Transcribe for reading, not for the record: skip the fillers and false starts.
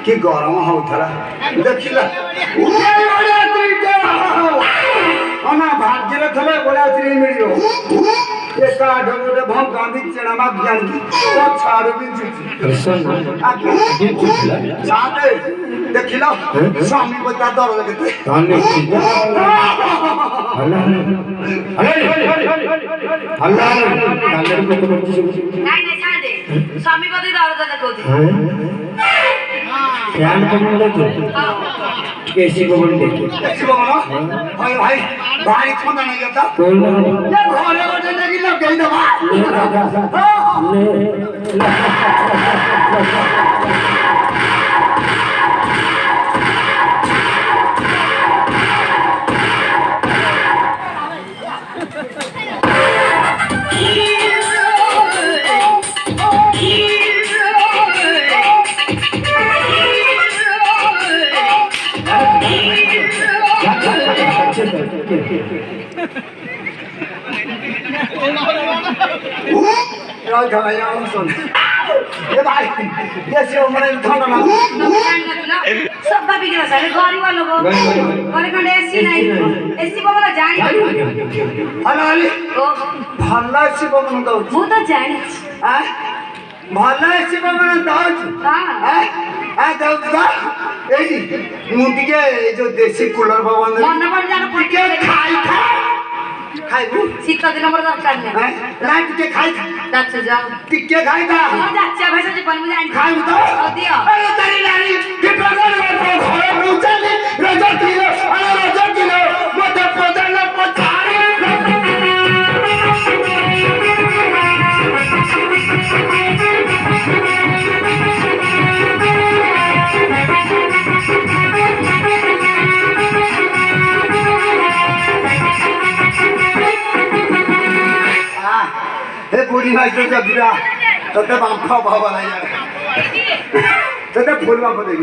कि गरम होता देखिला भाग्य थे बड़ा श्री मिल गांधी चेड़ा जानकी छाड़ भी देखिल स्वामी बता दर स्वामी बदे दरद देखौती फैन कम एसी को बोल दे ऐसी बोलो भाई भाई भाई थोड़ा नहीं करता बोल ये घोड़े को जिंदगी लग गई दवा ये भाई ये से उम्र थोड़ा ना सब दबी गया सारे गरीब वालों को और कंडे एसी नहीं एसी को बोला जानी हला अली ओ भल्ला से बमन दो वो तो जानी हां भल्ला से बमन दो हां हां दो एजी मुंडी के जो देसी कूलर भवन मन पड़ जाना के खाई खाई शीत दिन नंबर दरकार नहीं ना टिके खाई जाच्छे जाओ टिके खाई था जाच्छे भाई से बन मुझे खाई तो दियो अरे तेरी नानी के प्रकार में घोड़े रुचले रजा किलो अरे रजा किलो मोटे पदल पछाड़ी हे पूरी माइस तो जब तते बांखा बाबा नहीं तते फूल बाबा